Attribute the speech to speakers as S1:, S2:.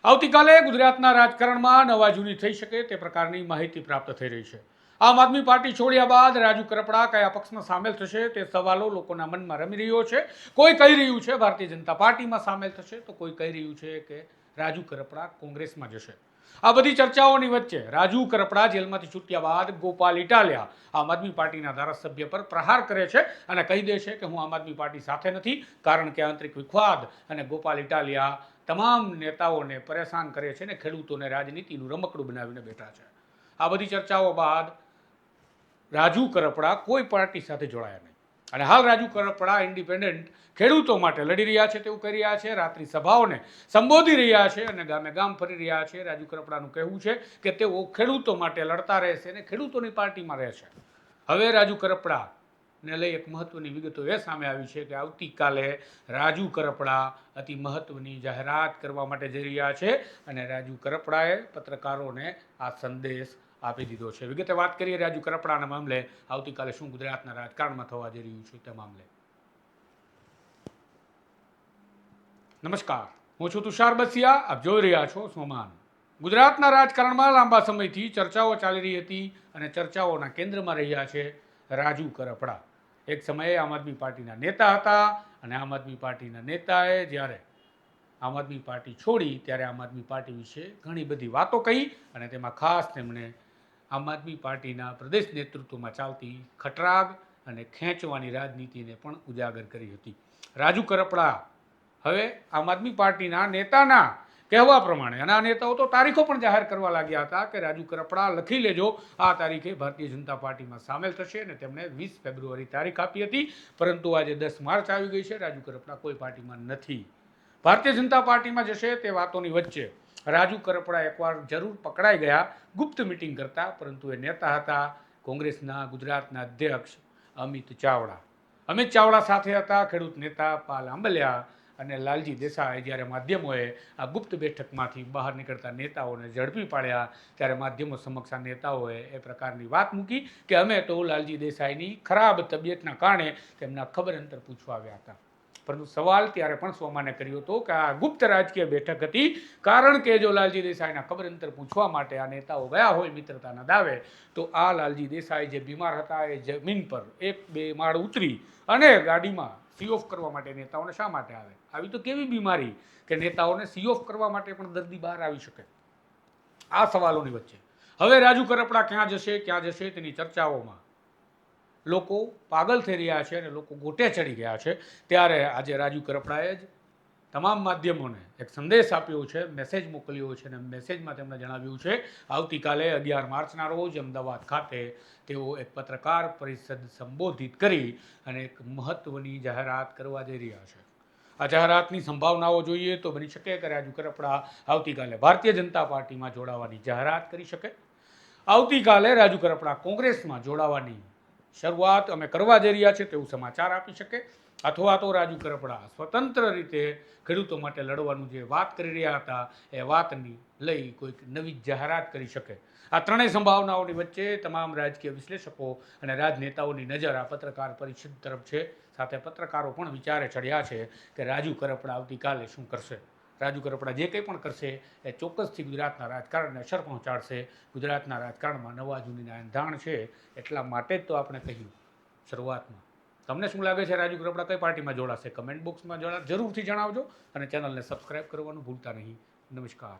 S1: આવતીકાલે ગુજરાતના રાજકારણમાં નવા જૂની થઈ શકે તે પ્રકારની માહિતી પ્રાપ્ત થઈ રહી છે. આમ આદમી પાર્ટી છોડ્યા બાદ રાજુ કરપડા કયા પક્ષમાં સામેલ થશે તે સવાલો લોકોના મનમાં રમી રહ્યો છે. કોઈ કહી રહ્યું છે ભારતીય જનતા પાર્ટીમાં સામેલ થશે, તો કોઈ કહી રહ્યું છે કે રાજુ કરપડા કોંગ્રેસમાં જશે. આ બધી ચર્ચાઓની વચ્ચે રાજુ કરપડા જેલમાંથી છૂટ્યા બાદ ગોપાલ ઇટાલિયા આમ આદમી પાર્ટીના ધારાસભ્ય પર પ્રહાર કરે છે અને કહી દે છે કે હું આમ આદમી પાર્ટી સાથે નથી, કારણ કે આંતરિક વિખવાદ અને ગોપાલ ઇટાલિયા તમામ નેતાઓને પરેશાન કરે છે અને ખેડૂતોને રાજનીતિનું રમકડું બનાવીને બેઠા છે. આ બધી ચર્ચાઓ બાદ રાજુ કરપડા કોઈ પાર્ટી સાથે જોડાયા નહીં અને હાલ રાજુ કરપડા ઇન્ડિપેન્ડન્ટ ખેડૂતો માટે લડી રહ્યા છે તેવું કરી રહ્યા છે. રાત્રિ સભાઓને સંબોધી રહ્યા છે અને ગામે ગામ ફરી રહ્યા છે. રાજુ કરપડાનું કહેવું છે કે તેઓ ખેડૂતો માટે લડતા રહેશે અને ખેડૂતોની પાર્ટીમાં રહેશે. હવે રાજુ કરપડા ને લઈ એક મહત્વની વિગતો એ સામે આવી છે કે આવતીકાલે રાજુ કરપડા અતિ મહત્વની જાહેરાત કરવા માટે જઈ રહ્યા છે અને રાજુ કરપડાએ પત્રકારોને આ સંદેશ આપી દીધો છે. વિગતે વાત કરીએ રાજુ કરપડાના મામલે, આવતીકાલે શું ગુજરાતના રાજકારણમાં થવા જઈ રહ્યું છે તે મામલે. નમસ્કાર, હું છું તુષાર બસિયા, આપ જોઈ રહ્યા છો સોમાન. ગુજરાતના રાજકારણમાં લાંબા સમયથી ચર્ચાઓ ચાલી રહી હતી અને ચર્ચાઓના કેન્દ્રમાં રહ્યા છે રાજુ કરપડા. એક સમયે આમ આદમી પાર્ટીના નેતા હતા અને આમ આદમી પાર્ટીના નેતાએ જ્યારે આમ આદમી પાર્ટી છોડી ત્યારે આમ આદમી પાર્ટી વિશે ઘણી બધી વાતો કહી અને તેમાં ખાસ તેમણે આમ આદમી પાર્ટીના પ્રદેશ નેતૃત્વમાં ચાલતી ખટરાગ અને ખેંચવાની રાજનીતિને પણ ઉજાગર કરી હતી. રાજુ કરપડા હવે આમ આદમી પાર્ટીના નેતાના કહેવા પ્રમાણે, અને આ નેતાઓ તો તારીખો પણ જાહેર કરવા લાગ્યા હતા કે રાજુ કરપડા લખી લેજો, આ તારીખે ભારતીય જનતા પાર્ટીમાં સામેલ થશે અને તેમણે 20 ફેબ્રુઆરી તારીખ આપી હતી. પરંતુ આજે 10 માર્ચ આવી ગઈ છે, રાજુ કરપડા કોઈ પાર્ટીમાં નથી. ભારતીય જનતા પાર્ટીમાં જશે તે વાતોની વચ્ચે રાજુ કરપડા એકવાર જરૂર પકડાઈ ગયા ગુપ્ત મિટિંગ કરતા, પરંતુ એ નેતા હતા કોંગ્રેસના ગુજરાતના અધ્યક્ષ અમિત ચાવડા. અમિત ચાવડા સાથે હતા ખેડૂત નેતા પાલ આંબલિયા અને લાલજી દેસાઈ. જ્યારે માધ્યમોએ આ ગુપ્ત બેઠકમાંથી બહાર નીકળતા નેતાઓને ઝડપી પાડ્યા ત્યારે માધ્યમો સમક્ષ આ નેતાઓએ એ પ્રકારની વાત મૂકી કે અમે તો લાલજી દેસાઈની ખરાબ તબિયતના કારણે તેમના ખબર અંતર પૂછવા આવ્યા હતા. પરંતુ સવાલ ત્યારે પણ સોમાને કર્યો હતો કે આ ગુપ્ત રાજકીય બેઠક હતી, કારણ કે જો લાલજી દેસાઈના ખબર અંતર પૂછવા માટે આ નેતાઓ ગયા હોય મિત્રતાના દાવે, તો આ લાલજી દેસાઈ જે બીમાર હતા એ જમીન પર 1-2 માળ ઉતરી અને ગાડીમાં સી ઓફ કરવા માટે નેતાઓને શા માટે આવે? આવી તો કેવી બીમારી કે નેતાઓને સી ઓફ કરવા માટે પણ દર્દી બહાર આવી શકે? આ સવાલોની વચ્ચે હવે રાજુ કરપડા ક્યાં જશે તેની ચર્ચાઓમાં લોકો પાગલ થઈ રહ્યા છે અને લોકો ગોટે ચડી ગયા છે. ત્યારે આજે રાજુ કરપડાએ જ તમામ માધ્યમોને એક સંદેશ આપ્યો છે, મેસેજ મોકલ્યો છે અને મેસેજમાં તેમણે જણાવ્યું છે આવતીકાલે 11 માર્ચના રોજ અમદાવાદ ખાતે તેઓ એક પત્રકાર પરિષદ સંબોધિત કરી અને એક મહત્વની જાહેરાત કરવા જઈ રહ્યા છે. આ જાહેરાતની સંભાવનાઓ જોઈએ તો બની શકે કે રાજુ કરપડા આવતીકાલે ભારતીય જનતા પાર્ટીમાં જોડાવાની જાહેરાત કરી શકે. આવતીકાલે રાજુ કરપડા કોંગ્રેસમાં જોડાવાની શરૂઆત અમે કરવા જઈ રહ્યા છે તેવું સમાચાર આપી શકે, અથવા તો રાજુ કરપડા સ્વતંત્ર રીતે ખેડૂતો માટે લડવાનું જે વાત કરી રહ્યા હતા એ વાતની લઈ કોઈક નવી જાહેરાત કરી શકે. આ ત્રણેય સંભાવનાઓની વચ્ચે તમામ રાજકીય વિશ્લેષકો અને રાજનેતાઓની નજર આ પત્રકાર પરિષદ તરફ છે. સાથે પત્રકારો પણ વિચારે ચડ્યા છે કે રાજુ કરપડા આવતીકાલે શું કરશે. રાજુ કરપડા જે કંઈ પણ કરશે એ ચોક્કસથી ગુજરાતના રાજકારણને અસર પહોંચાડશે. ગુજરાતના રાજકારણમાં નવા જૂનીના એંધાણ છે, એટલા માટે જ તો આપણે કહ્યું શરૂઆતમાં. તમને શું લાગે છે રાજુ કરપડા કઈ પાર્ટીમાં જોડાશે? કમેન્ટ બોક્સમાં જરૂરથી જણાવજો અને ચેનલને સબસ્ક્રાઈબ કરવાનું ભૂલતા નહીં. નમસ્કાર.